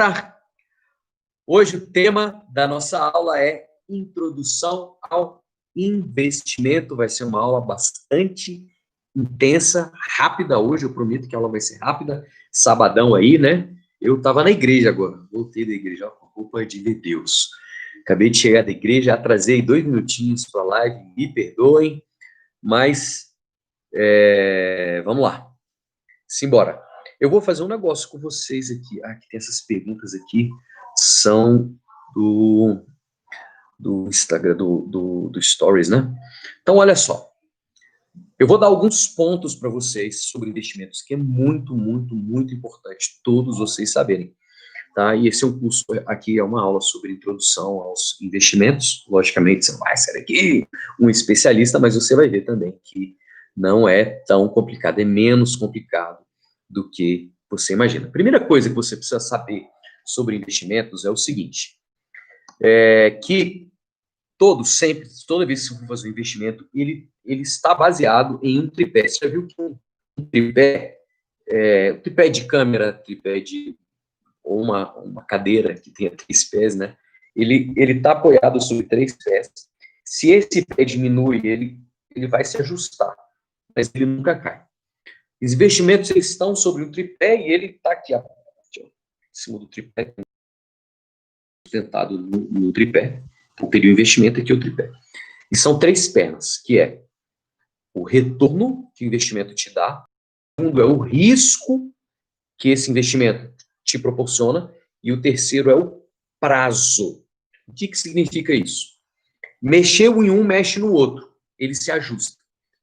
Tá. Hoje o tema da nossa aula é Introdução ao Investimento. Vai ser uma aula bastante intensa, rápida hoje, eu prometo que a aula vai ser rápida. Sabadão aí, né? Eu estava na igreja agora, voltei da igreja, ó, com roupa de Deus. Acabei de chegar da igreja, atrasei 2 minutinhos para a live, me perdoem, mas vamos lá, simbora. Eu vou fazer um negócio com vocês aqui. Aqui tem essas perguntas aqui, são do Instagram, do Stories, né? Então, olha só. Eu vou dar alguns pontos para vocês sobre investimentos, que é muito, muito, muito importante todos vocês saberem, tá? E esse é um curso, aqui é uma aula sobre introdução aos investimentos. Logicamente, você não vai ser aqui um especialista, mas você vai ver também que não é tão complicado, é menos complicado do que você imagina. A primeira coisa que você precisa saber sobre investimentos é o seguinte, que sempre, toda vez que você for fazer um investimento, ele está baseado em um tripé. Você já viu que um tripé de câmera, ou uma cadeira que tenha 3 pés, né? Ele está apoiado sobre 3 pés. Se esse pé diminui, ele vai se ajustar, mas ele nunca cai. Os investimentos eles estão sobre um tripé e ele está aqui, ó, em cima do tripé, sustentado no tripé. Então, teria o investimento aqui, o tripé. E são 3 pernas, que é o retorno que o investimento te dá, o segundo é o risco que esse investimento te proporciona, e o terceiro é o prazo. O que significa isso? Mexeu em um, mexe no outro. Ele se ajusta.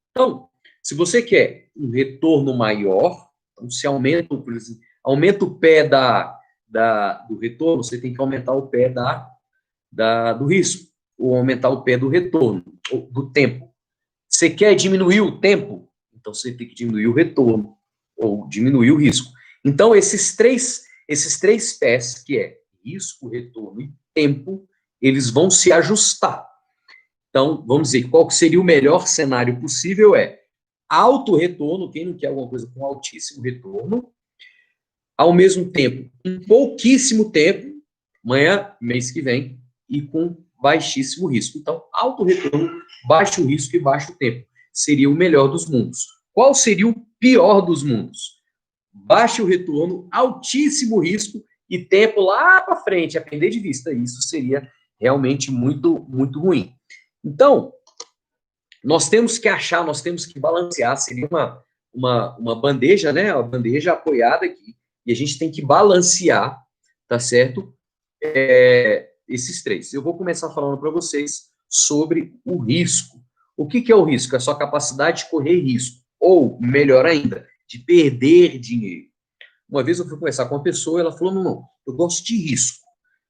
Então, se você quer um retorno maior, então se aumenta o pé do retorno, você tem que aumentar o pé do risco, ou aumentar o pé do retorno, ou do tempo. Você quer diminuir o tempo? Então você tem que diminuir o retorno, ou diminuir o risco. Então, esses três pés, que é risco, retorno e tempo, eles vão se ajustar. Então, vamos dizer, qual que seria o melhor cenário possível alto retorno, quem não quer alguma coisa com altíssimo retorno, ao mesmo tempo, em pouquíssimo tempo, amanhã, mês que vem, e com baixíssimo risco. Então, alto retorno, baixo risco e baixo tempo. Seria o melhor dos mundos. Qual seria o pior dos mundos? Baixo retorno, altíssimo risco e tempo lá para frente, a perder de vista. Isso seria realmente muito, muito ruim. Então, nós temos que balancear, seria uma bandeja, né? Uma bandeja apoiada aqui, e a gente tem que balancear, tá certo? Esses 3. Eu vou começar falando para vocês sobre o risco. O que é o risco? É a sua capacidade de correr risco, ou, melhor ainda, de perder dinheiro. Uma vez eu fui conversar com uma pessoa, ela falou, não, eu gosto de risco.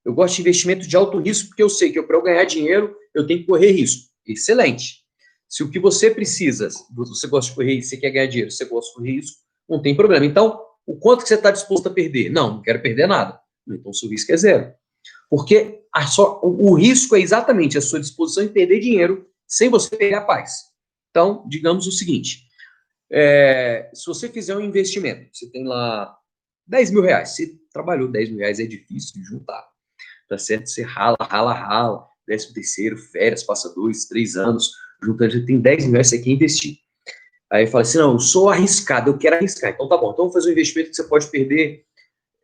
Eu gosto de investimento de alto risco, porque eu sei que para eu ganhar dinheiro, eu tenho que correr risco. Excelente. Se o que você precisa, você gosta de correr risco, você quer ganhar dinheiro, você gosta de correr risco, não tem problema. Então, o quanto que você está disposto a perder? Não quero perder nada. Então, o seu risco é 0. Porque o risco é exatamente a sua disposição em perder dinheiro sem você pegar a paz. Então, digamos o seguinte, se você fizer um investimento, você tem lá 10 mil reais, você trabalhou 10 mil reais, é difícil de juntar, tá certo? Você rala, 13º, férias, passa 2, 3 anos, juntando, já tem 10 mil reais, você quer investir. Aí fala assim, não, eu sou arriscado, eu quero arriscar. Então tá bom, então vamos fazer um investimento que você pode perder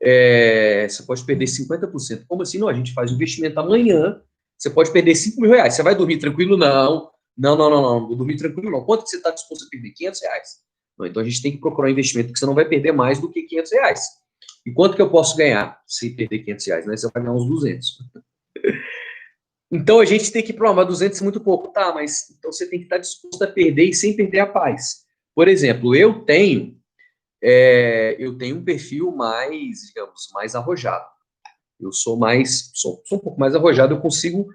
50%. Como assim? Não, a gente faz um investimento amanhã, você pode perder 5 mil reais. Você vai dormir tranquilo? Não, vou dormir tranquilo não. Quanto que você está disposto a perder? 500 reais. Não, então a gente tem que procurar um investimento que você não vai perder mais do que 500 reais. E quanto que eu posso ganhar se perder 500 reais? Né? Você vai ganhar uns 200. Então a gente tem que programar 200 é muito pouco. Tá, mas então você tem que estar disposto a perder e sem perder a paz. Por exemplo, eu tenho um perfil mais, digamos, mais arrojado. Eu sou um pouco mais arrojado, eu consigo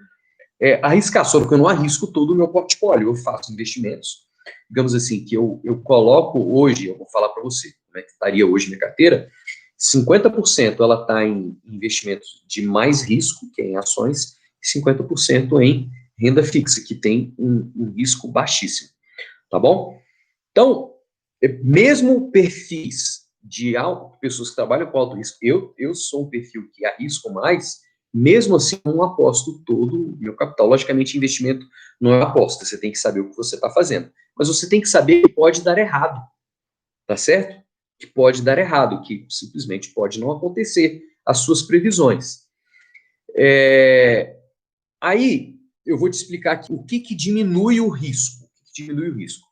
arriscar, só que eu não arrisco todo o meu portfólio. Eu faço investimentos, digamos assim, que eu coloco hoje, eu vou falar para você como é que estaria hoje minha carteira, 50% ela está em investimentos de mais risco, que é em ações, e 50% em renda fixa, que tem um risco baixíssimo, tá bom? Então, mesmo perfis pessoas que trabalham com alto risco. Eu sou um perfil que arrisco mais, mesmo assim, não aposto todo o meu capital. Logicamente, investimento não é aposta, você tem que saber o que você está fazendo. Mas você tem que saber que pode dar errado, tá certo? Que pode dar errado, que simplesmente pode não acontecer as suas previsões. Aí, eu vou te explicar aqui o que diminui o risco. O que diminui o risco?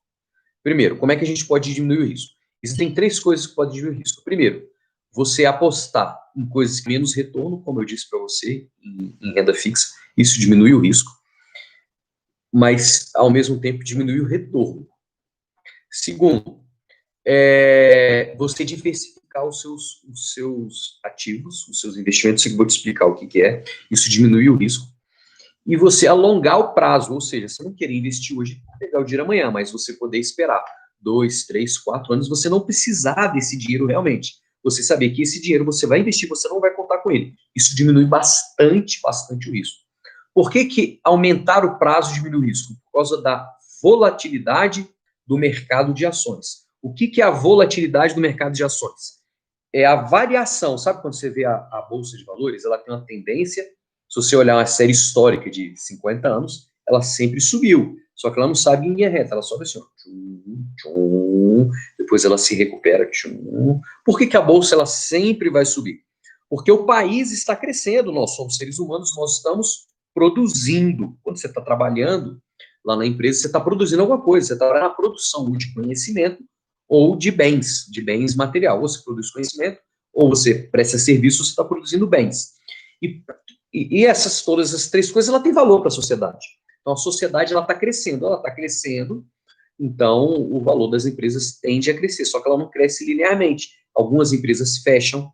Primeiro, como é que a gente pode diminuir o risco? Existem 3 coisas que podem diminuir o risco. Primeiro, você apostar em coisas que menos retorno, como eu disse para você, em renda fixa, isso diminui o risco, mas, ao mesmo tempo, diminui o retorno. Segundo, você diversificar os seus ativos, os seus investimentos, eu vou te explicar o que é, isso diminui o risco. E você alongar o prazo, ou seja, você não querer investir hoje para pegar o dinheiro amanhã, mas você poder esperar 2, 3, 4 anos, você não precisar desse dinheiro realmente. Você saber que esse dinheiro você vai investir, você não vai contar com ele. Isso diminui bastante, bastante o risco. Por que aumentar o prazo diminui o risco? Por causa da volatilidade do mercado de ações. O que é a volatilidade do mercado de ações? É a variação. Sabe quando você vê a Bolsa de Valores? Ela tem uma tendência, se você olhar uma série histórica de 50 anos, ela sempre subiu. Só que ela não sabe em linha reta, ela sobe assim, ó, tchum, tchum, depois ela se recupera. Tchum. Por que a Bolsa ela sempre vai subir? Porque o país está crescendo, nós somos seres humanos, nós estamos produzindo. Quando você está trabalhando lá na empresa, você está produzindo alguma coisa, você está na produção de conhecimento ou de bens material. Ou você produz conhecimento, ou você presta serviço, você está produzindo bens. E essas, todas as 3 coisas, ela tem valor para a sociedade. Então, a sociedade, ela está crescendo, então o valor das empresas tende a crescer, só que ela não cresce linearmente. Algumas empresas fecham,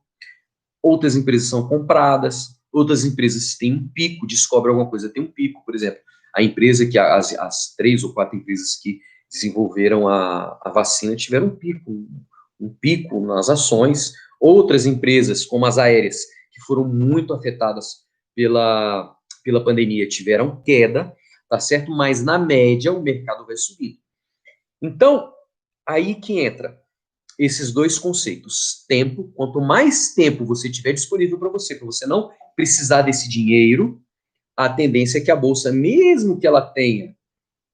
outras empresas são compradas, outras empresas têm um pico, descobrem alguma coisa, tem um pico, por exemplo, a empresa que, as 3 ou 4 empresas que desenvolveram a vacina tiveram um pico nas ações, outras empresas, como as aéreas, que foram muito afetadas pela pandemia, tiveram queda, tá certo? Mas, na média, o mercado vai subir. Então, aí que entra esses 2 conceitos. Tempo, quanto mais tempo você tiver disponível para você não precisar desse dinheiro, a tendência é que a bolsa, mesmo que ela tenha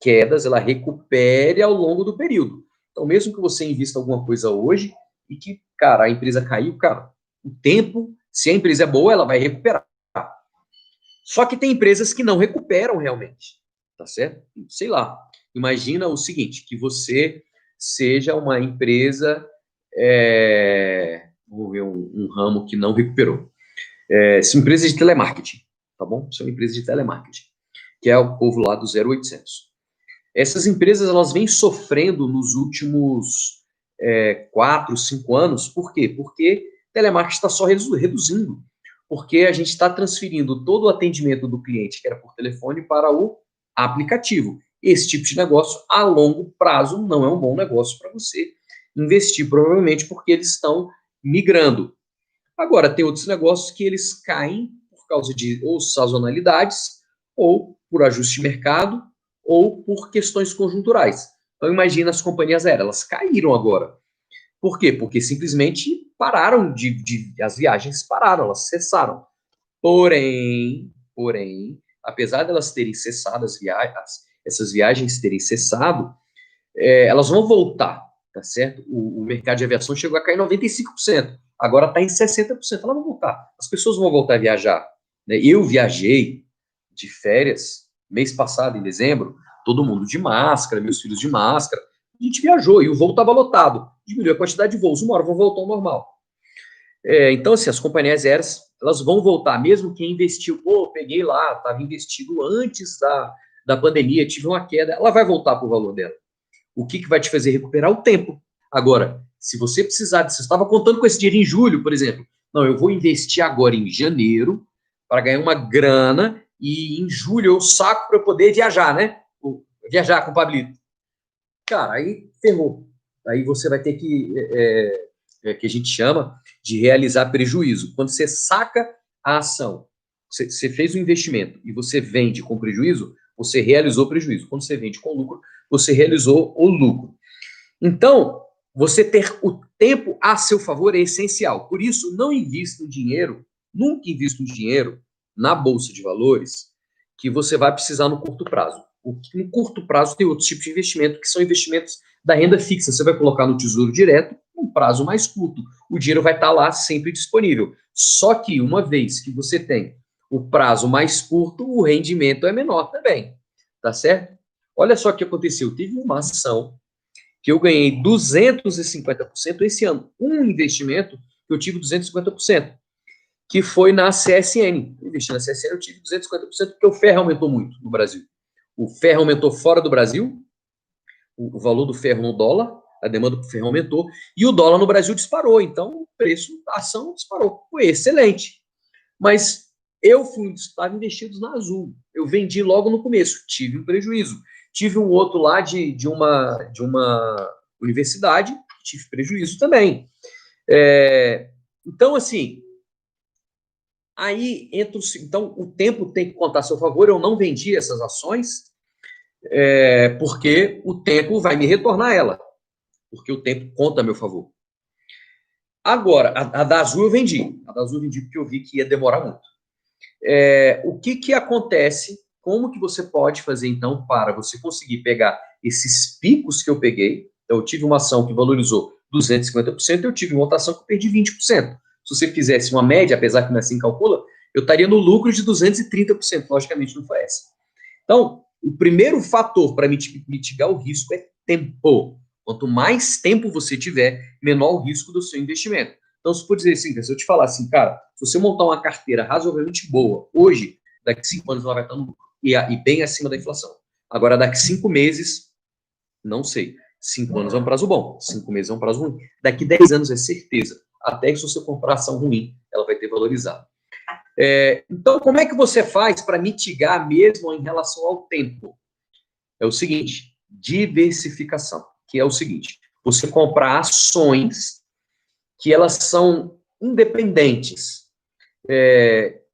quedas, ela recupere ao longo do período. Então, mesmo que você invista alguma coisa hoje e que, cara, a empresa caiu, cara, o tempo, se a empresa é boa, ela vai recuperar. Só que tem empresas que não recuperam realmente, tá certo? Sei lá, imagina o seguinte, que você seja uma empresa, vamos ver um ramo que não recuperou. São empresas de telemarketing, tá bom? São empresas de telemarketing, que é o povo lá do 0800. Essas empresas, elas vêm sofrendo nos últimos 4, 5 anos, por quê? Porque telemarketing está só reduzindo, porque a gente está transferindo todo o atendimento do cliente, que era por telefone, para o aplicativo. Esse tipo de negócio, a longo prazo, não é um bom negócio para você investir, provavelmente porque eles estão migrando. Agora, tem outros negócios que eles caem por causa de ou sazonalidades, ou por ajuste de mercado, ou por questões conjunturais. Então, imagina as companhias aéreas, elas caíram agora. Por quê? Porque simplesmente pararam as viagens pararam, elas cessaram. Porém, apesar de elas terem cessado essas viagens terem cessado, elas vão voltar, tá certo? O mercado de aviação chegou a cair 95%, agora está em 60%, elas vão voltar. As pessoas vão voltar a viajar. Né? Eu viajei de férias mês passado, em dezembro, todo mundo de máscara, meus filhos de máscara, a gente viajou e o voo estava lotado, diminuiu a quantidade de voos, uma hora vão voltar ao normal. Então, assim, as companhias aéreas, elas vão voltar, mesmo quem investiu, peguei lá, estava investido antes da pandemia, tive uma queda, ela vai voltar para o valor dela. O que vai te fazer recuperar? O tempo. Agora, se você precisar, você estava contando com esse dinheiro em julho, por exemplo, não, eu vou investir agora em janeiro para ganhar uma grana e em julho eu saco para eu poder viajar, né? Viajar com o Pablito. Cara, aí ferrou. Aí você vai ter que a gente chama de realizar prejuízo. Quando você saca a ação, você fez um investimento e você vende com prejuízo, você realizou prejuízo. Quando você vende com lucro, você realizou o lucro. Então, você ter o tempo a seu favor é essencial. Por isso, não invista o dinheiro, nunca invista o dinheiro na Bolsa de Valores que você vai precisar no curto prazo. No curto prazo tem outros tipos de investimento, que são investimentos da renda fixa. Você vai colocar no Tesouro Direto, um prazo mais curto. O dinheiro vai estar lá sempre disponível. Só que, uma vez que você tem o prazo mais curto, o rendimento é menor também. Tá certo? Olha só o que aconteceu. Teve uma ação que eu ganhei 250% esse ano. Um investimento que eu tive 250%, que foi na CSN. Investi na CSN, eu tive 250%, porque o ferro aumentou muito no Brasil. O ferro aumentou fora do Brasil, o valor do ferro no dólar, a demanda por ferro aumentou, e o dólar no Brasil disparou. Então, o preço da ação disparou. Foi excelente. Mas eu estava investido na Azul. Eu vendi logo no começo, tive um prejuízo. Tive um outro lá de uma universidade, tive prejuízo também. Então, assim, aí entra então o tempo tem que contar a seu favor. Eu não vendi essas ações, porque o tempo vai me retornar ela, porque o tempo conta a meu favor. Agora, a da Azul eu vendi. A da Azul eu vendi porque eu vi que ia demorar muito. O que acontece? Como que você pode fazer, então, para você conseguir pegar esses picos que eu peguei? Então, eu tive uma ação que valorizou 250%, eu tive uma outra ação que eu perdi 20%. Se você fizesse uma média, apesar que não é assim calcula, eu estaria no lucro de 230%. Logicamente, não foi essa. Então, o primeiro fator para mitigar o risco é tempo. Quanto mais tempo você tiver, menor o risco do seu investimento. Então, se for dizer assim, se eu te falar assim, cara, se você montar uma carteira razoavelmente boa, hoje, daqui a 5 anos ela vai estar no lucro, e bem acima da inflação. Agora, daqui a 5 meses, não sei. 5 anos é um prazo bom, 5 meses é um prazo ruim. Daqui 10 anos é certeza. Até que se você comprar ação ruim, ela vai ter valorizado. Então, como é que você faz para mitigar mesmo em relação ao tempo? É o seguinte, diversificação, que é o seguinte, você comprar ações que elas são independentes.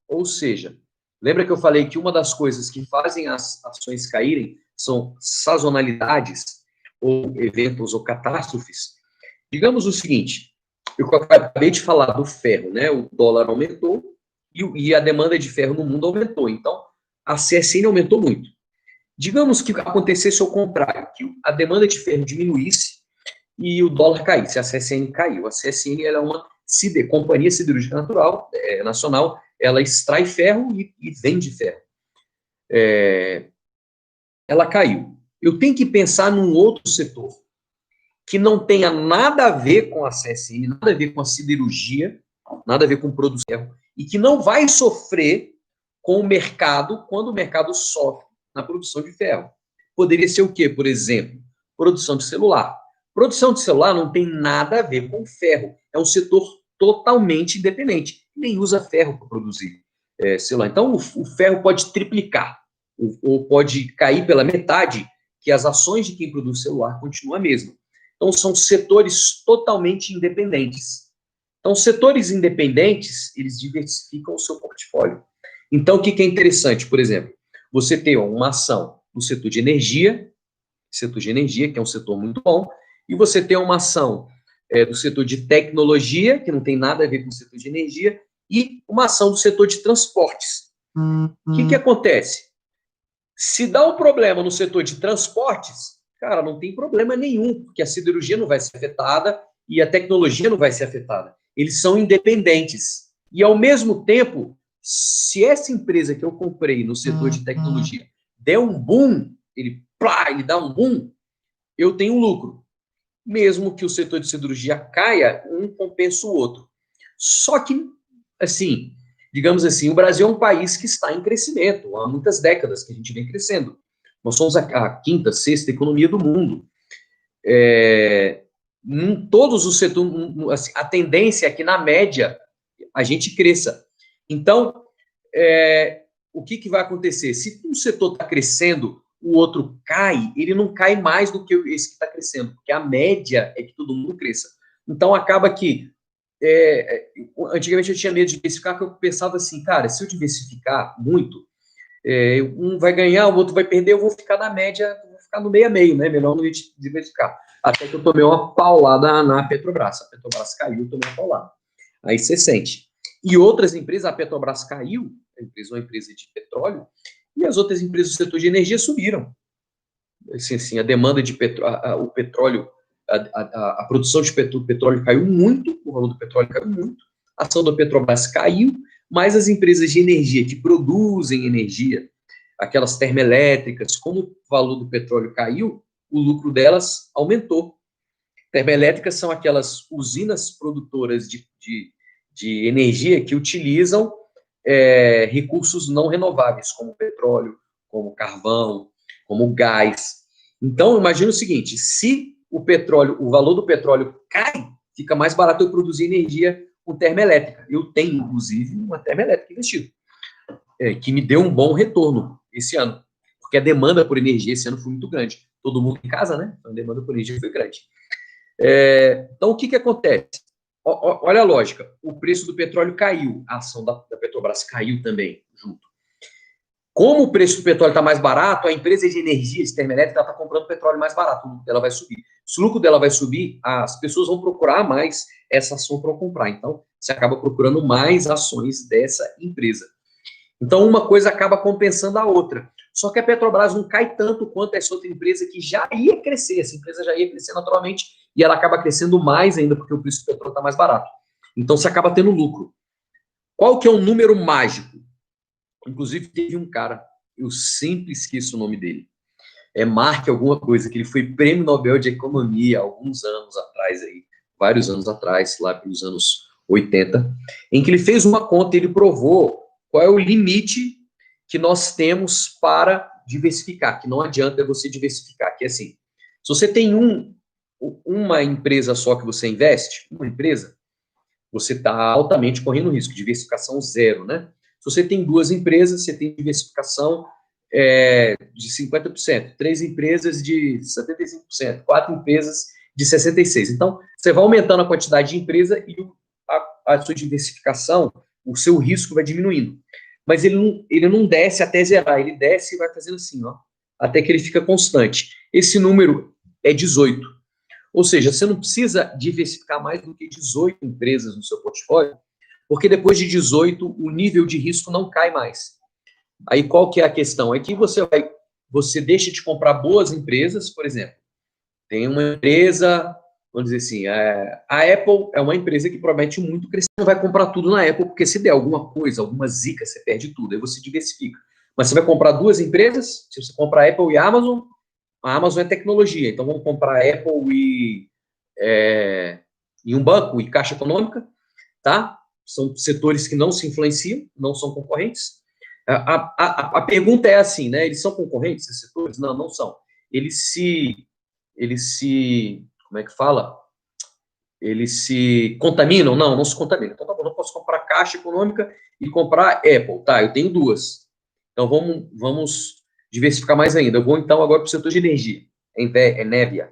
Ou seja, lembra que eu falei que uma das coisas que fazem as ações caírem são sazonalidades, ou eventos ou catástrofes? Digamos o seguinte, eu acabei de falar do ferro, né? O dólar aumentou e a demanda de ferro no mundo aumentou. Então, a CSN aumentou muito. Digamos que acontecesse o contrário, que a demanda de ferro diminuísse e o dólar caísse, a CSN caiu. A CSN ela é uma companhia siderúrgica nacional, ela extrai ferro e vende ferro. Ela caiu. Eu tenho que pensar num outro setor que não tenha nada a ver com a CSN, nada a ver com a siderurgia, nada a ver com produção de ferro, e que não vai sofrer com o mercado quando o mercado sofre na produção de ferro. Poderia ser o quê, por exemplo? Produção de celular. Produção de celular não tem nada a ver com ferro. É um setor totalmente independente. Nem usa ferro para produzir celular. Então, o ferro pode triplicar, ou pode cair pela metade, que as ações de quem produz celular continuam a mesma. Então, são setores totalmente independentes. Então, setores independentes, eles diversificam o seu portfólio. Então, o que é interessante? Por exemplo, você ter uma ação no setor de energia, que é um setor muito bom, e você ter uma ação do setor de tecnologia, que não tem nada a ver com o setor de energia, e uma ação do setor de transportes. O que acontece? Se dá um problema no setor de transportes, cara, não tem problema nenhum, porque a siderurgia não vai ser afetada e a tecnologia não vai ser afetada. Eles são independentes. E, ao mesmo tempo, se essa empresa que eu comprei no setor de tecnologia der um boom, ele dá um boom, eu tenho um lucro. Mesmo que o setor de siderurgia caia, um compensa o outro. Só que, assim, digamos assim, o Brasil é um país que está em crescimento. Há muitas décadas que a gente vem crescendo. Nós somos a quinta, sexta economia do mundo. Em todos os setores, assim, a tendência é que, na média, a gente cresça. Então, o que vai acontecer? Se um setor está crescendo, o outro cai, ele não cai mais do que esse que está crescendo, porque a média é que todo mundo cresça. Então, acaba que, antigamente eu tinha medo de diversificar, porque eu pensava assim, cara, se eu diversificar muito, um vai ganhar, o outro vai perder, eu vou ficar na média, vou ficar no meio a meio, né? Melhor não diversificar. até que eu tomei uma paulada na Petrobras. A Petrobras caiu, eu tomei uma paulada. Aí você sente. E outras empresas, a Petrobras caiu, uma empresa de petróleo, e as outras empresas do setor de energia subiram. Assim, a demanda de petróleo, o petróleo, a produção de petróleo caiu muito, o valor do petróleo caiu muito, a ação da Petrobras caiu, mas as empresas de energia que produzem energia, aquelas termoelétricas, como o valor do petróleo caiu, o lucro delas aumentou. Termoelétricas são aquelas usinas produtoras de energia que utilizam recursos não renováveis, como petróleo, como carvão, como gás. Então, imagina o seguinte, se o valor do petróleo cai, fica mais barato eu produzir energia com termoelétrica. Eu tenho, inclusive, uma termoelétrica investida, que me deu um bom retorno esse ano, porque a demanda por energia esse ano foi muito grande. Todo mundo em casa, né? Então, a demanda por energia foi grande. Então, o que acontece? Olha a lógica. O preço do petróleo caiu, a ação da Petrobras caiu também, junto. Como o preço do petróleo está mais barato, a empresa de energia, de termoelétrica, está comprando petróleo mais barato, o lucro dela vai subir. Se o lucro dela vai subir, as pessoas vão procurar mais essa ação para comprar. Então, você acaba procurando mais ações dessa empresa. Então, uma coisa acaba compensando a outra. Só que a Petrobras não cai tanto quanto essa outra empresa que já ia crescer. Essa empresa já ia crescer naturalmente e ela acaba crescendo mais ainda porque o preço do petróleo está mais barato. Então, você acaba tendo lucro. Qual que é o número mágico? Inclusive, teve um cara, eu sempre esqueço o nome dele. Mark alguma coisa, que ele foi prêmio Nobel de Economia alguns anos atrás, vários anos atrás, lá pelos anos 80, em que ele fez uma conta e ele provou qual é o limite que nós temos para diversificar, que não adianta você diversificar, que é assim, se você tem uma empresa só que você investe, uma empresa, você está altamente correndo risco, diversificação zero, né? Se você tem duas empresas, você tem diversificação de 50%, 3 empresas de 75%, 4 empresas de 66%. Então, você vai aumentando a quantidade de empresa e a sua diversificação, o seu risco vai diminuindo. Mas ele não desce até zerar, ele desce e vai fazendo assim, ó, até que ele fica constante. Esse número é 18. Ou seja, você não precisa diversificar mais do que 18 empresas no seu portfólio, porque depois de 18, o nível de risco não cai mais. Aí qual que é a questão? É que você deixa de comprar boas empresas, por exemplo, tem uma empresa, vamos dizer assim, a Apple é uma empresa que promete muito crescer, não vai comprar tudo na Apple, porque se der alguma coisa, alguma zica, você perde tudo, aí você diversifica. Mas você vai comprar duas empresas, se você comprar Apple e Amazon, a Amazon é tecnologia, então vamos comprar Apple e um banco e Caixa Econômica, tá? São setores que não se influenciam, não são concorrentes. A pergunta é assim, né? Eles são concorrentes, esses setores? Não, não são. Eles se, como é que fala? Eles se contaminam? Não, não se contaminam. Então, tá bom, não posso comprar Caixa Econômica e comprar Apple. Tá, eu tenho duas. Então, vamos diversificar mais ainda. Eu vou, então, agora para o setor de energia. Nevia.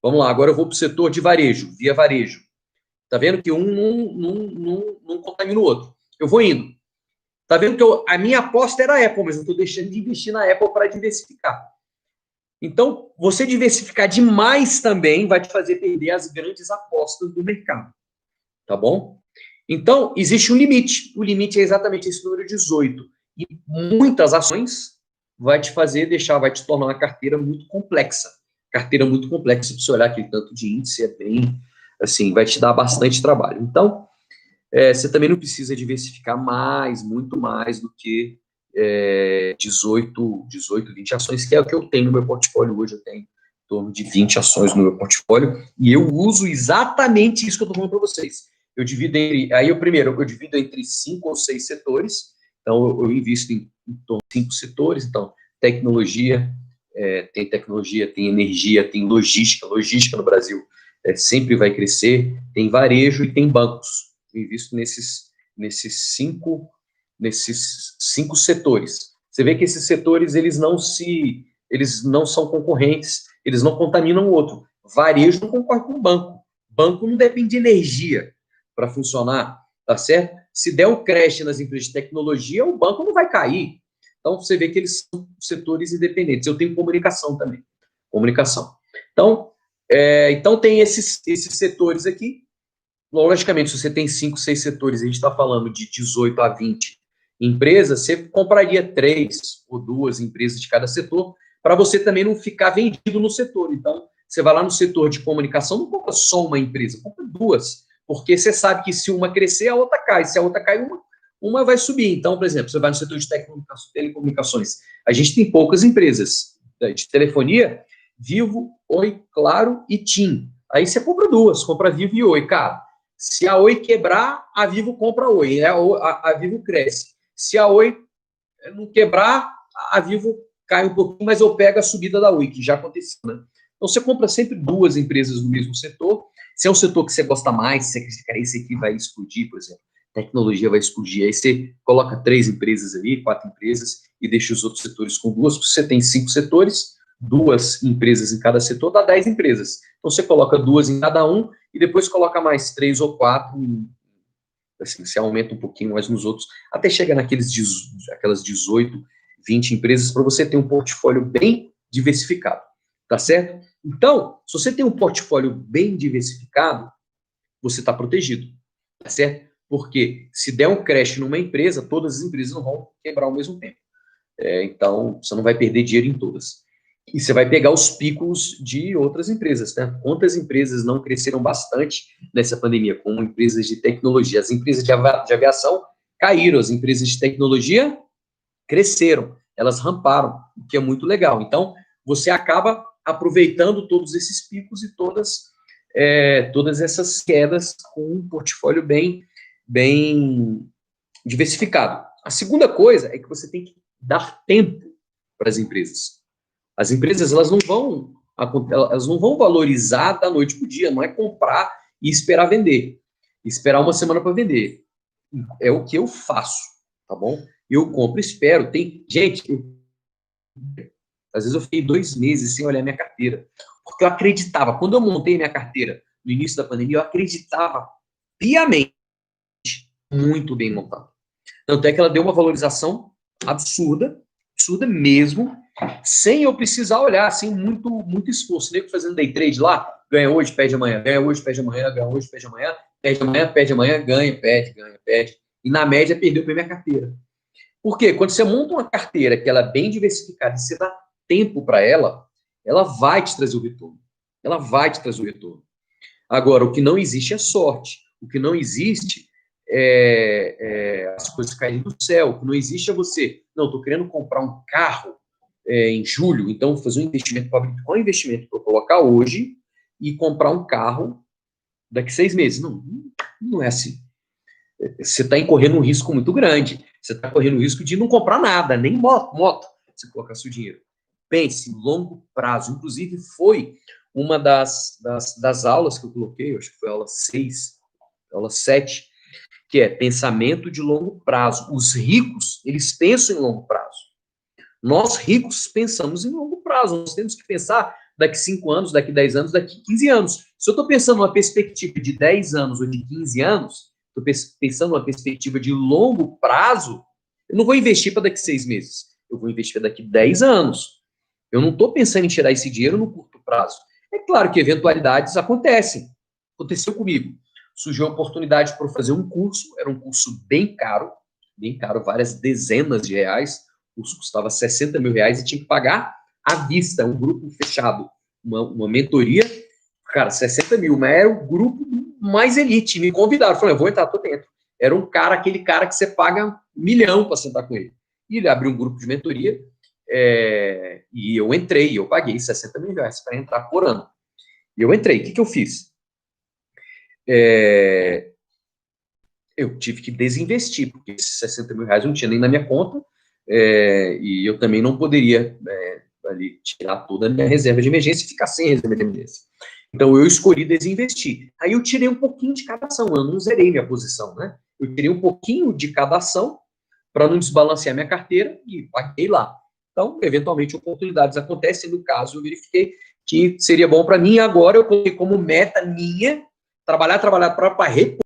Vamos lá, agora eu vou para o setor de varejo, via varejo. Tá vendo que um não contamina o outro. Eu vou indo. Tá vendo que a minha aposta era a Apple, mas eu estou deixando de investir na Apple para diversificar. Então, você diversificar demais também vai te fazer perder as grandes apostas do mercado. Tá bom? Então, existe um limite. O limite é exatamente esse número 18. E muitas ações vai te tornar uma carteira muito complexa. Carteira muito complexa, para você olhar aquele tanto de índice, é bem, assim, vai te dar bastante trabalho. Então, você também não precisa diversificar muito mais do que 18, 20 ações, que é o que eu tenho no meu portfólio hoje. Eu tenho em torno de 20 ações no meu portfólio, e eu uso exatamente isso que eu estou falando para vocês. Eu divido eu divido entre 5 ou 6 setores, então eu invisto em torno de 5 setores, então tecnologia, tem energia, tem logística no Brasil sempre vai crescer, tem varejo e tem bancos. Eu invisto nesses cinco setores. Você vê que esses setores eles não são concorrentes, eles não contaminam o outro. Varejo não concorre com o banco. Banco não depende de energia para funcionar, tá certo? Se der um crash nas empresas de tecnologia, o banco não vai cair. Então, você vê que eles são setores independentes. Eu tenho comunicação também. Comunicação. Então, Então, tem esses setores aqui. Logicamente, se você tem 5, 6 setores, a gente está falando de 18 a 20 empresas, você compraria 3 ou 2 empresas de cada setor, para você também não ficar vendido no setor. Então, você vai lá no setor de comunicação, não compra só uma empresa, compra 2, porque você sabe que se uma crescer, a outra cai. Se a outra cai, uma vai subir. Então, por exemplo, você vai no setor de telecomunicações, a gente tem poucas empresas de telefonia, Vivo, Oi, Claro e TIM. Aí você compra 2, compra Vivo e Oi, cara. Se a Oi quebrar, a Vivo compra a Oi, né? A Vivo cresce. Se a Oi não quebrar, a Vivo cai um pouquinho, mas eu pego a subida da Oi, que já aconteceu, né? Então, você compra sempre 2 empresas do mesmo setor. Se é um setor que você gosta mais, você acredita que esse aqui vai explodir, por exemplo, tecnologia vai explodir, aí você coloca 3 empresas ali, 4 empresas, e deixa os outros setores com 2, porque você tem 5 setores, 2 empresas em cada setor, dá 10 empresas. Então, você coloca 2 em cada um, e depois coloca mais 3 ou 4, assim, você aumenta um pouquinho mais nos outros, até chegar aquelas 18, 20 empresas, para você ter um portfólio bem diversificado, tá certo? Então, se você tem um portfólio bem diversificado, você está protegido, tá certo? Porque se der um crash numa empresa, todas as empresas não vão quebrar ao mesmo tempo. Então, você não vai perder dinheiro em todas. E você vai pegar os picos de outras empresas, né? Quantas empresas não cresceram bastante nessa pandemia, como empresas de tecnologia? As empresas de aviação caíram, as empresas de tecnologia cresceram, elas ramparam, o que é muito legal. Então, você acaba aproveitando todos esses picos e todas essas quedas com um portfólio bem diversificado. A segunda coisa é que você tem que dar tempo para as empresas. As empresas elas não vão valorizar da noite para o dia, não é comprar e esperar vender, esperar uma semana para vender. É o que eu faço, tá bom? Eu compro, espero. Gente, às vezes eu fiquei 2 meses sem olhar minha carteira, porque eu acreditava. Quando eu montei minha carteira no início da pandemia, eu acreditava piamente, muito bem montado. Tanto é que ela deu uma valorização absurda mesmo, sem eu precisar olhar, assim, muito esforço. Nem fazendo day trade lá, ganha hoje, perde amanhã, ganha hoje, perde amanhã, ganha hoje, perde amanhã, perde amanhã, perde amanhã, ganha, perde. E na média perdeu para minha carteira. Por quê? Quando você monta uma carteira que ela é bem diversificada e você dá tempo para ela vai te trazer o retorno. Ela vai te trazer o retorno. Agora, o que não existe é sorte. O que não existe as coisas caírem do céu. O que não existe é você, não, estou querendo comprar um carro em julho, então vou fazer um investimento, qual é o investimento que eu colocar hoje e comprar um carro daqui 6 meses? Não é assim. Você está incorrendo um risco muito grande. Você está correndo o risco de não comprar nada, nem moto, você colocar seu dinheiro. Pense, longo prazo. Inclusive, foi uma das aulas que eu coloquei, acho que foi a aula 6, aula 7, que é pensamento de longo prazo. Os ricos, eles pensam em longo prazo. Nós, ricos, pensamos em longo prazo. Nós temos que pensar daqui 5 anos, daqui 10 anos, daqui 15 anos. Se eu estou pensando numa perspectiva de 10 anos ou de 15 anos, estou pensando numa perspectiva de longo prazo, eu não vou investir para daqui 6 meses. Eu vou investir para daqui 10 anos. Eu não estou pensando em tirar esse dinheiro no curto prazo. É claro que eventualidades acontecem. Aconteceu comigo. Surgiu a oportunidade para fazer um curso, era um curso bem caro, várias dezenas de reais. O curso custava 60 mil reais e tinha que pagar à vista, um grupo fechado, uma mentoria. Cara, 60 mil, mas era o grupo mais elite. Me convidaram, falei, eu vou entrar, tô dentro. Era aquele cara que você paga 1 milhão para sentar com ele. E ele abriu um grupo de mentoria, e eu entrei, eu paguei 60 mil reais para entrar por ano. E eu entrei, o que eu fiz? Eu tive que desinvestir, porque esses 60 mil reais não tinha nem na minha conta, e eu também não poderia ali tirar toda a minha reserva de emergência e ficar sem reserva de emergência. Então, eu escolhi desinvestir. Aí eu tirei um pouquinho de cada ação, eu não zerei minha posição, né? Eu tirei um pouquinho de cada ação para não desbalancear minha carteira e paguei lá. Então, eventualmente, oportunidades acontecem. No caso, eu verifiquei que seria bom para mim. Agora, eu coloquei como meta minha trabalhar para repor.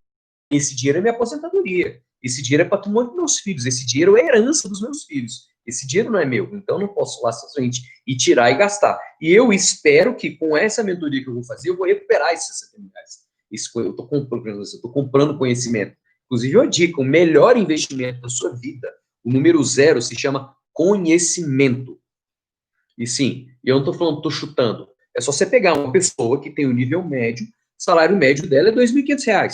Esse dinheiro é minha aposentadoria. Esse dinheiro é patrimônio dos meus filhos. Esse dinheiro é herança dos meus filhos. Esse dinheiro não é meu, então eu não posso lá simplesmente ir tirar e gastar. E eu espero que com essa mentoria que eu vou fazer, eu vou recuperar esses 60 mil reais. Eu estou comprando conhecimento. Inclusive, eu digo, o melhor investimento da sua vida, o número 0, se chama conhecimento. E sim, eu não estou falando, estou chutando. É só você pegar uma pessoa que tem o nível médio, o salário médio dela é R$ 2.500.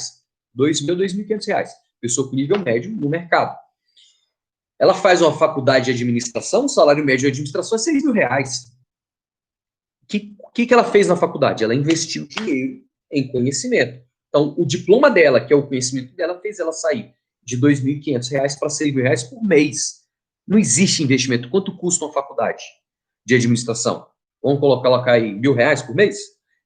R$ 2.500. Pessoa com nível médio no mercado. Ela faz uma faculdade de administração, o salário médio de administração é R$ 6.000. O que ela fez na faculdade? Ela investiu dinheiro em conhecimento. Então, o diploma dela, que é o conhecimento dela, fez ela sair de R$ 2.500 para R$ 6.000 por mês. Não existe investimento. Quanto custa uma faculdade de administração? Vamos colocar aí R$ 1.000 por mês?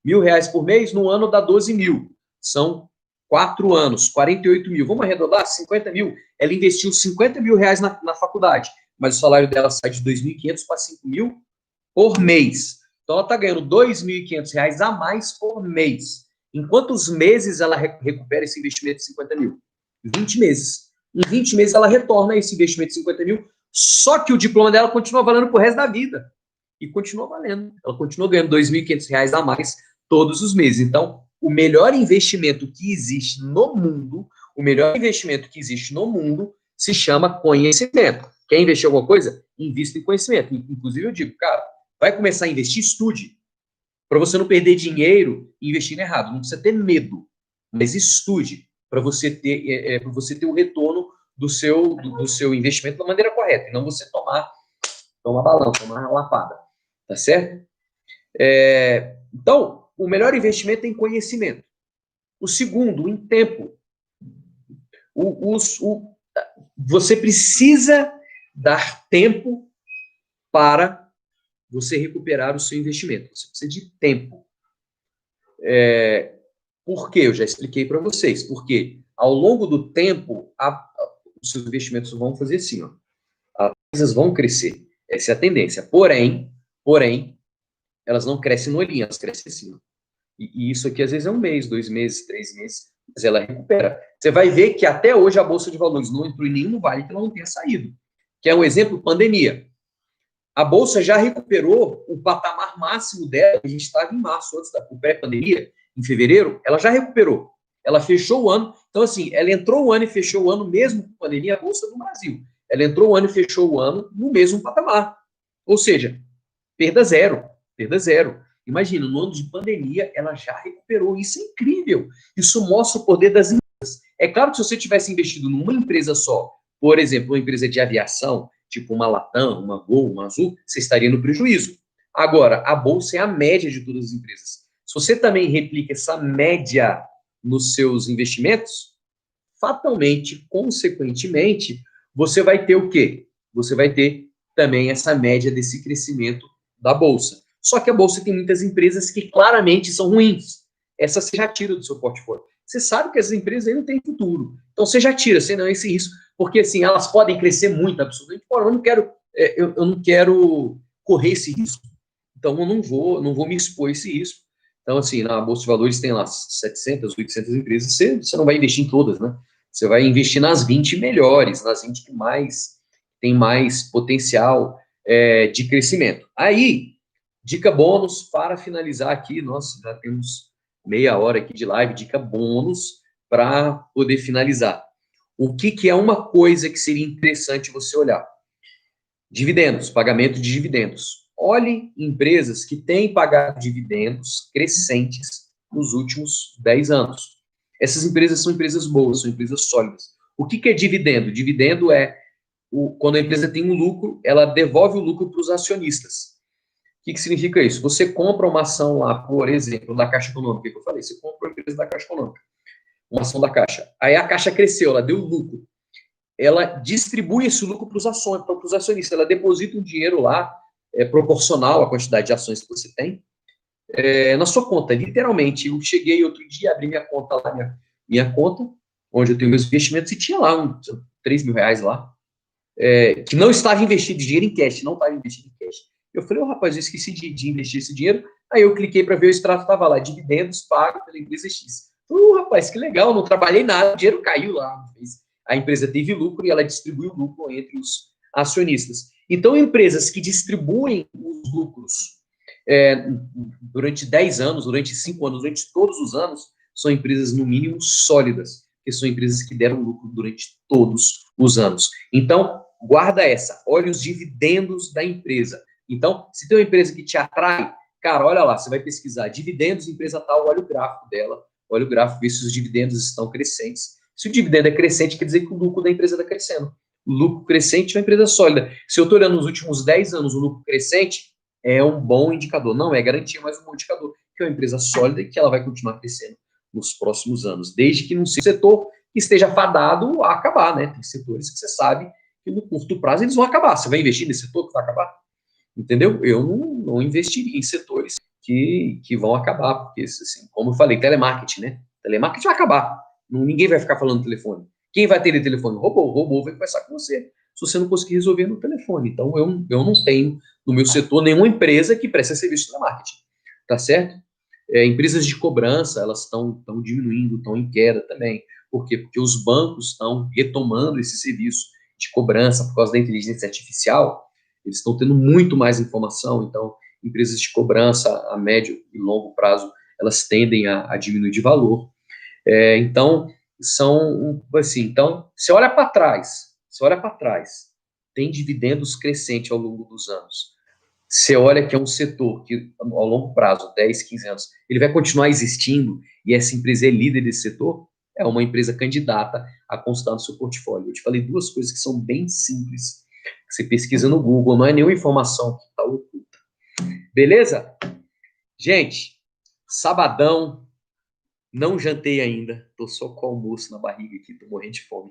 R$ 1.000 por mês, no ano dá 12 mil. São 4 anos, 48 mil. Vamos arredondar? 50 mil. Ela investiu 50 mil reais na faculdade, mas o salário dela sai de 2.500 para 5 mil por mês. Então, ela está ganhando R$ 2.500 a mais por mês. Em quantos meses ela recupera esse investimento de 50 mil? 20 meses. Em 20 meses, ela retorna esse investimento de 50 mil, só que o diploma dela continua valendo pro resto da vida. E continua valendo. Ela continua ganhando R$ 2.500 a mais todos os meses. Então, o melhor investimento que existe no mundo, se chama conhecimento. Quer investir em alguma coisa? Invista em conhecimento. Inclusive, eu digo, cara, vai começar a investir, estude. Para você não perder dinheiro investindo errado. Não precisa ter medo, mas estude para você ter o retorno do seu investimento da maneira correta, e não você tomar balão, tomar lapada. Tá certo? Então, o melhor investimento é em conhecimento. O segundo, em tempo. Você precisa dar tempo para você recuperar o seu investimento. Você precisa de tempo. Por quê? Eu já expliquei para vocês. Porque ao longo do tempo, os seus investimentos vão fazer assim, ó. As coisas vão crescer. Essa é a tendência. Porém, elas não crescem no olhinho, elas crescem assim, ó. E isso aqui às vezes é 1 mês, 2 meses, 3 meses, mas ela recupera. Você vai ver que até hoje a Bolsa de Valores não entrou em nenhum vale que ela não tenha saído. Que é um exemplo, pandemia. A Bolsa já recuperou o patamar máximo dela, a gente estava em março, antes da pré-pandemia, em fevereiro, ela já recuperou. Ela fechou o ano. Então, assim, ela entrou o ano e fechou o ano, mesmo com a pandemia, a Bolsa do Brasil. Ela entrou o ano e fechou o ano no mesmo patamar. Ou seja, perda zero. Imagina, no ano de pandemia, ela já recuperou. Isso é incrível. Isso mostra o poder das empresas. É claro que se você tivesse investido numa empresa só, por exemplo, uma empresa de aviação, tipo uma Latam, uma Gol, uma Azul, você estaria no prejuízo. Agora, a Bolsa é a média de todas as empresas. Se você também replica essa média nos seus investimentos, fatalmente, consequentemente, você vai ter o quê? Você vai ter também essa média desse crescimento da Bolsa. Só que a Bolsa tem muitas empresas que claramente são ruins. Essa você já tira do seu portfólio. Você sabe que essas empresas aí não têm futuro. Então você já tira, você não é esse risco. Porque assim, elas podem crescer muito, absurdamente. Porra, eu não quero correr esse risco. Então eu não vou me expor a esse risco. Então, assim, na Bolsa de Valores tem lá 700, 800 empresas, você não vai investir em todas, né? Você vai investir nas 20 melhores, nas 20 que tem mais potencial de crescimento. Aí, dica bônus para finalizar aqui, nós já temos meia hora aqui de live, dica bônus para poder finalizar. O que é uma coisa que seria interessante você olhar? Dividendos, pagamento de dividendos. Olhe empresas que têm pagado dividendos crescentes nos últimos 10 anos. Essas empresas são empresas boas, são empresas sólidas. O que é dividendo? Dividendo é quando a empresa tem um lucro, ela devolve o lucro para os acionistas. O que significa isso? Você compra uma ação lá, por exemplo, da Caixa Econômica, que eu falei, você compra uma empresa da Caixa Econômica, uma ação da Caixa. Aí a Caixa cresceu, ela deu lucro. Ela distribui esse lucro para os acionistas, ela deposita um dinheiro lá, proporcional à quantidade de ações que você tem, na sua conta, literalmente. Eu cheguei outro dia, abri minha conta lá, minha conta, onde eu tenho meus investimentos, e tinha lá uns R$ 3.000 lá, que não estava investido, dinheiro em cash, não estava investido em cash. Eu falei, rapaz, eu esqueci de investir esse dinheiro. Aí eu cliquei para ver o extrato, estava lá, dividendos pagos pela empresa X. Rapaz, que legal, não trabalhei nada, o dinheiro caiu lá. A empresa teve lucro e ela distribuiu o lucro entre acionistas. Então, empresas que distribuem os lucros durante 10 anos, durante 5 anos, durante todos os anos, são empresas, no mínimo, sólidas, que são empresas que deram lucro durante todos os anos. Então, guarda essa, olha os dividendos da empresa. Então, se tem uma empresa que te atrai, cara, olha lá, você vai pesquisar dividendos, empresa tal, olha o gráfico dela, olha o gráfico, vê se os dividendos estão crescentes. Se o dividendo é crescente, quer dizer que o lucro da empresa está crescendo. O lucro crescente é uma empresa sólida. Se eu estou olhando nos últimos 10 anos o lucro crescente, é um bom indicador. Não é garantia, mas um bom indicador, que é uma empresa sólida e que ela vai continuar crescendo nos próximos anos, desde que não seja um setor que esteja fadado a acabar, né? Tem setores que você sabe que no curto prazo eles vão acabar. Você vai investir nesse setor que vai acabar? Entendeu? Eu não investiria em setores que vão acabar, porque, assim, como eu falei, telemarketing, né? Telemarketing vai acabar. Ninguém vai ficar falando no telefone. Quem vai ter telefone? O robô vai conversar com você, se você não conseguir resolver no telefone. Então, eu não tenho no meu setor nenhuma empresa que preste serviço de telemarketing, tá certo? Empresas de cobrança, elas estão diminuindo, estão em queda também. Por quê? Porque os bancos estão retomando esse serviço de cobrança por causa da inteligência artificial. Eles estão tendo muito mais informação, então empresas de cobrança a médio e longo prazo, elas tendem a diminuir de valor. Então, são assim, então, você olha para trás, tem dividendos crescentes ao longo dos anos. Você olha que é um setor que, ao longo prazo, 10, 15 anos, ele vai continuar existindo e essa empresa é líder desse setor, é uma empresa candidata a constar no seu portfólio. Eu te falei duas coisas que são bem simples. Você pesquisa no Google, não é nenhuma informação que está oculta. Beleza? Gente, sabadão, não jantei ainda, tô só com o almoço na barriga aqui, tô morrendo de fome.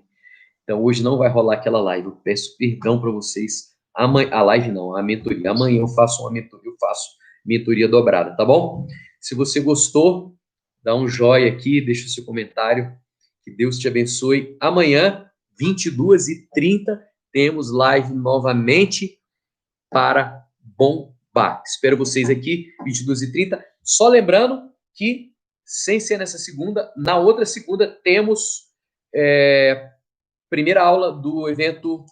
Então hoje não vai rolar aquela live, eu peço perdão para vocês. A live não, a mentoria. Amanhã eu faço uma mentoria, eu faço mentoria dobrada, tá bom? Se você gostou, dá um joinha aqui, deixa o seu comentário. Que Deus te abençoe. Amanhã, 22h30, temos live novamente para bombar. Espero vocês aqui, 22h30. Só lembrando que, sem ser nessa segunda, na outra segunda temos primeira aula do evento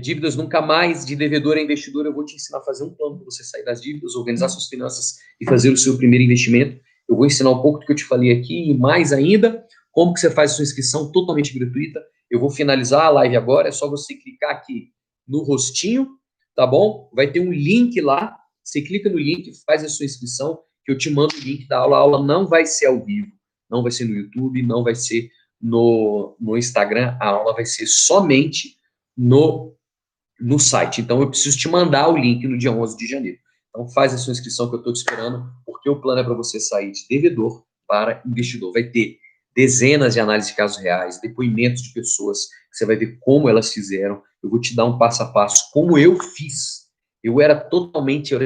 Dívidas Nunca Mais, de devedor a investidor. Eu vou te ensinar a fazer um plano para você sair das dívidas, organizar suas finanças e fazer o seu primeiro investimento. Eu vou ensinar um pouco do que eu te falei aqui e mais ainda, como que você faz a sua inscrição totalmente gratuita. Eu vou finalizar a live agora, é só você clicar aqui no rostinho, tá bom? Vai ter um link lá, você clica no link, faz a sua inscrição, que eu te mando o link da aula. A aula não vai ser ao vivo, não vai ser no YouTube, não vai ser no Instagram, a aula vai ser somente no site. Então, eu preciso te mandar o link no dia 11 de janeiro. Então, faz a sua inscrição que eu estou te esperando, porque o plano é para você sair de devedor para investidor. Vai ter dezenas de análises de casos reais, depoimentos de pessoas, que você vai ver como elas fizeram. Eu vou te dar um passo a passo, como eu fiz. Eu era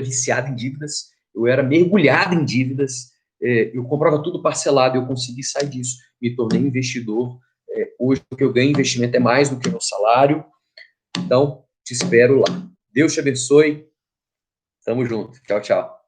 viciado em dívidas, eu era mergulhado em dívidas, eu comprava tudo parcelado, eu consegui sair disso, me tornei investidor. Hoje, o que eu ganho em investimento é mais do que o meu salário. Então, te espero lá. Deus te abençoe. Tamo junto. Tchau, tchau.